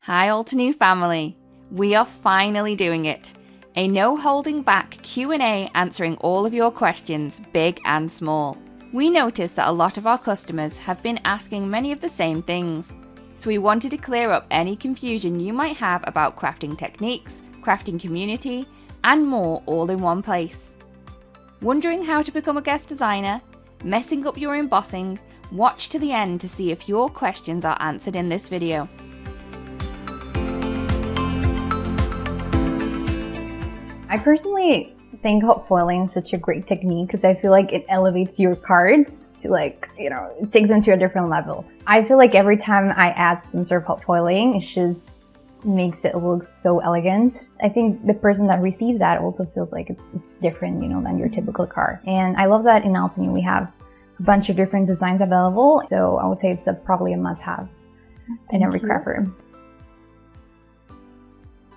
Hi Altenew family, we are finally doing it. A no holding back Q&A answering all of your questions, big and small. We noticed that a lot of our customers have been asking many of the same things, so we wanted to clear up any confusion you might have about crafting techniques, crafting community, and more all in one place. Wondering how to become a guest designer? Messing up your embossing? Watch to the end to see if your questions are answered in this video. I personally think hot foiling is such a great technique because I feel like it elevates your cards to it takes them to a different level. I feel like every time I add some sort of hot foiling, it just makes it look so elegant. I think the person that receives that also feels like it's different, than your typical card. And I love that in Altenew we have a bunch of different designs available. So I would say it's probably a must-have in every craft room.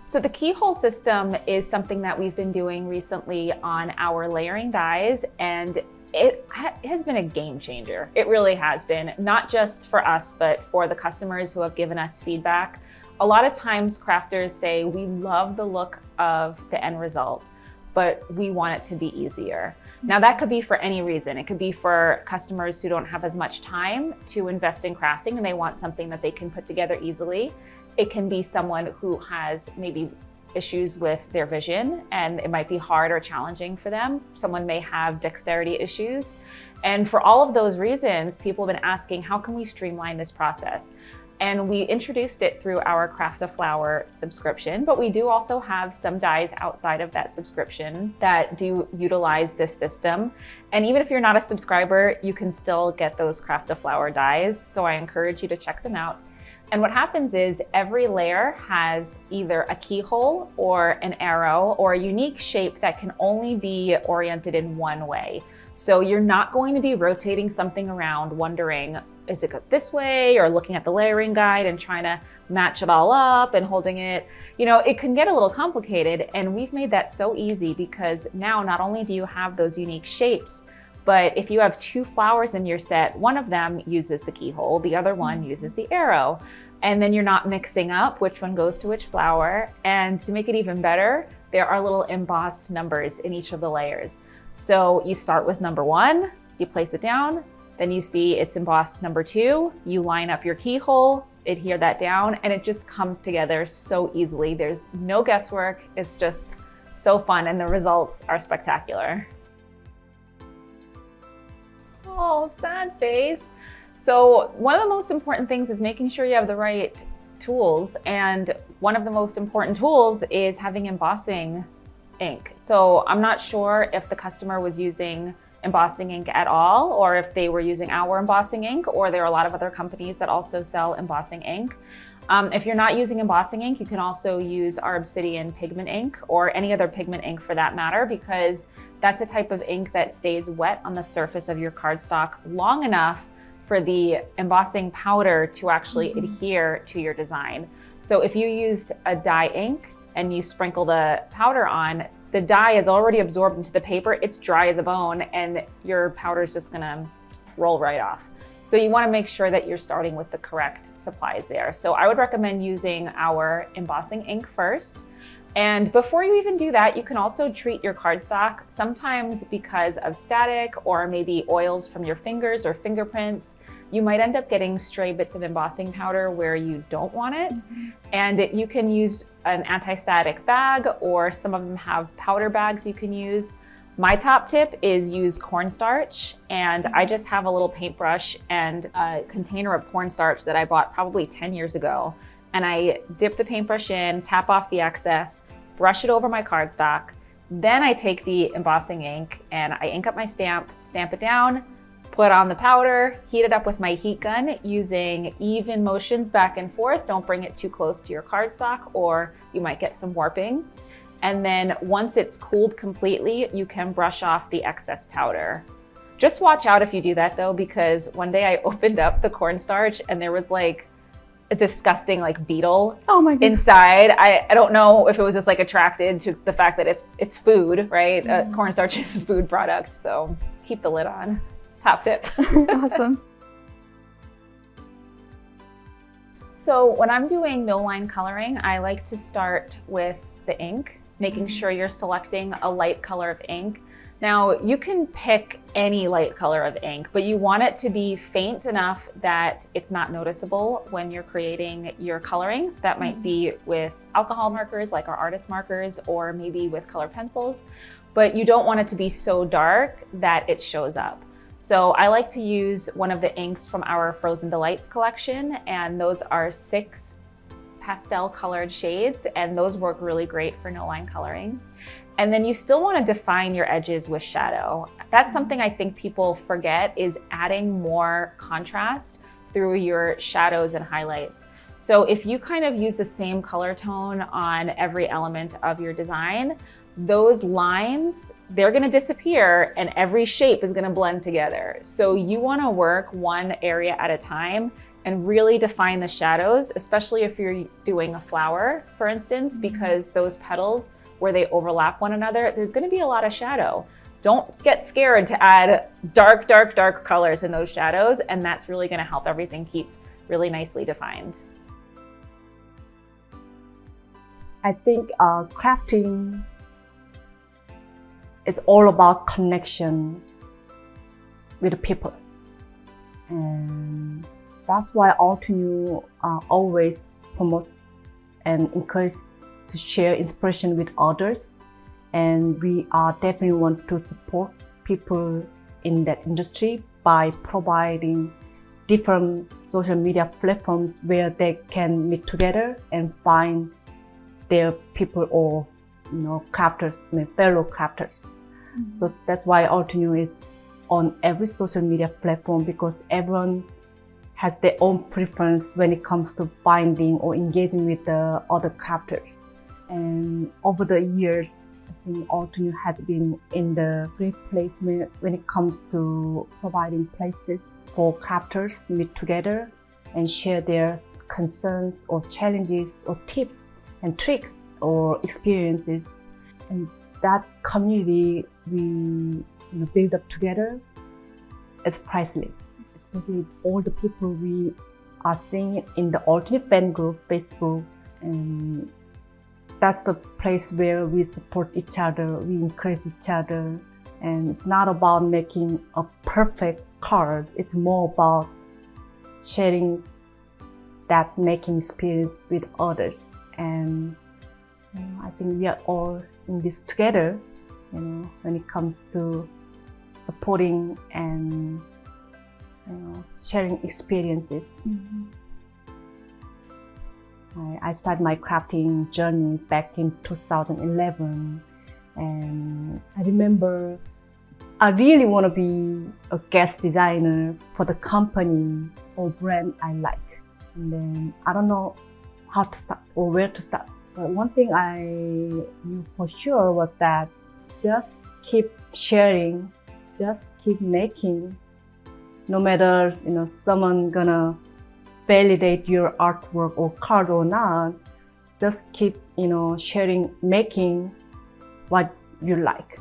So the keyhole system is something that we've been doing recently on our layering dies, and it has been a game changer. It really has been, not just for us, but for the customers who have given us feedback. A lot of times crafters say, we love the look of the end result, but we want it to be easier. Now that could be for any reason. It could be for customers who don't have as much time to invest in crafting and they want something that they can put together easily. It can be someone who has maybe issues with their vision and it might be hard or challenging for them. Someone may have dexterity issues. And for all of those reasons, people have been asking, how can we streamline this process? And we introduced it through our Craft a Flower subscription, but we do also have some dies outside of that subscription that do utilize this system. And even if you're not a subscriber, you can still get those Craft a Flower dies. So I encourage you to check them out. And what happens is every layer has either a keyhole or an arrow or a unique shape that can only be oriented in one way. So you're not going to be rotating something around wondering, is it this way? Or looking at the layering guide and trying to match it all up and holding it. It can get a little complicated, and we've made that so easy because now not only do you have those unique shapes, but if you have two flowers in your set, one of them uses the keyhole, the other one uses the arrow. And then you're not mixing up which one goes to which flower. And to make it even better, there are little embossed numbers in each of the layers. So you start with number 1, you place it down, then you see it's embossed number 2, you line up your keyhole, adhere that down, and it just comes together so easily. There's no guesswork, it's just so fun, and the results are spectacular. Oh, sad face. So one of the most important things is making sure you have the right tools. And one of the most important tools is having embossing ink. So I'm not sure if the customer was using embossing ink at all, or if they were using our embossing ink, or there are a lot of other companies that also sell embossing ink. If you're not using embossing ink, you can also use our Obsidian pigment ink or any other pigment ink for that matter, because that's a type of ink that stays wet on the surface of your cardstock long enough for the embossing powder to actually adhere to your design. So if you used a dye ink and you sprinkle the powder on, the dye is already absorbed into the paper, it's dry as a bone, and your powder is just gonna roll right off. So you wanna make sure that you're starting with the correct supplies there. So I would recommend using our embossing ink first. And before you even do that, you can also treat your cardstock. Sometimes because of static or maybe oils from your fingers or fingerprints, you might end up getting stray bits of embossing powder where you don't want it. And you can use an anti-static bag, or some of them have powder bags you can use. My top tip is use cornstarch, and I just have a little paintbrush and a container of cornstarch that I bought probably 10 years ago. And I dip the paintbrush in, tap off the excess, brush it over my cardstock. Then I take the embossing ink and I ink up my stamp it down, put on the powder, heat it up with my heat gun using even motions back and forth. Don't bring it too close to your cardstock or you might get some warping. And then once it's cooled completely, you can brush off the excess powder. Just watch out if you do that though, because one day I opened up the cornstarch and there was like a disgusting beetle inside. I don't know if it was just attracted to the fact that it's food, right? Cornstarch is a food product, so keep the lid on. Top tip. Awesome. So when I'm doing no line coloring, I like to start with the ink, making sure you're selecting a light color of ink. Now you can pick any light color of ink, but you want it to be faint enough that it's not noticeable when you're creating your colorings. That might be with alcohol markers like our artist markers, or maybe with color pencils, but you don't want it to be so dark that it shows up. So I like to use one of the inks from our Frozen Delights collection, and those are 6 pastel colored shades, and those work really great for no line coloring. And then you still want to define your edges with shadow. That's something I think people forget, is adding more contrast through your shadows and highlights. So if you kind of use the same color tone on every element of your design, those lines, they're going to disappear and every shape is going to blend together. So you want to work one area at a time and really define the shadows, especially if you're doing a flower, for instance, because those petals, where they overlap one another, there's going to be a lot of shadow. Don't get scared to add dark, dark, dark colors in those shadows, and that's really going to help everything keep really nicely defined. I think crafting, it's all about connection with the people. And that's why Altenew always promotes and encourages to share inspiration with others. And we are definitely want to support people in that industry by providing different social media platforms where they can meet together and find their people or crafters, fellow crafters. So that's why Altenew is on every social media platform, because everyone has their own preference when it comes to finding or engaging with the other crafters. And over the years, I think Altenew has been in the great place when it comes to providing places for crafters to meet together and share their concerns or challenges or tips and tricks or experiences. And that community we build up together is priceless, especially all the people we are seeing in the Altenew fan group, Facebook. And that's the place where we support each other, we encourage each other. And it's not about making a perfect card, it's more about sharing that making experience with others. And I think we are all in this together, when it comes to supporting and sharing experiences. I started my crafting journey back in 2011, and I remember I really want to be a guest designer for the company or brand I like. And then I don't know how to start or where to start. But one thing I knew for sure was that just keep sharing, just keep making. No matter someone gonna validate your artwork or card or not, just keep sharing, making what you like.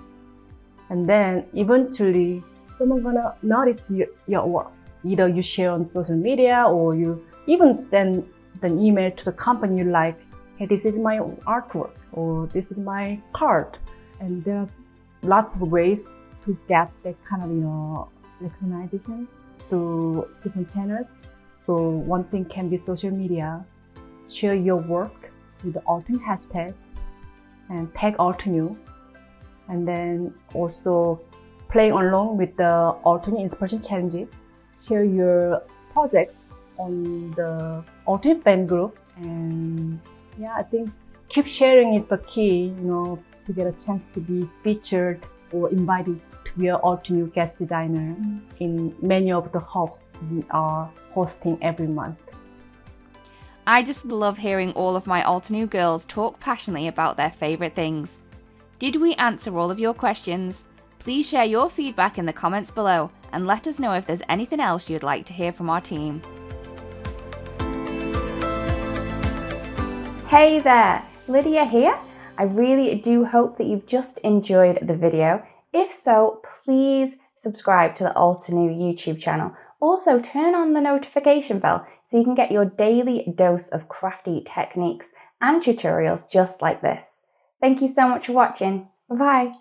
And then eventually someone gonna notice your work. Either you share on social media or you even send an email to the company you like, hey, this is my artwork or this is my card. And there are lots of ways to get that kind of recognition through different channels. So one thing can be social media. Share your work with the Altenew hashtag and tag Altenew. And then also play along with the Altenew inspiration challenges. Share your projects on the Altenew fan group. And yeah, I think keep sharing is the key, to get a chance to be featured or invited to be an Altenew guest designer in many of the hubs we are hosting every month. I just love hearing all of my Altenew girls talk passionately about their favourite things. Did we answer all of your questions? Please share your feedback in the comments below and let us know if there's anything else you'd like to hear from our team. Hey there, Lydia here. I really do hope that you've just enjoyed the video. If so, please subscribe to the Altenew YouTube channel. Also, turn on the notification bell so you can get your daily dose of crafty techniques and tutorials just like this. Thank you so much for watching. Bye-bye.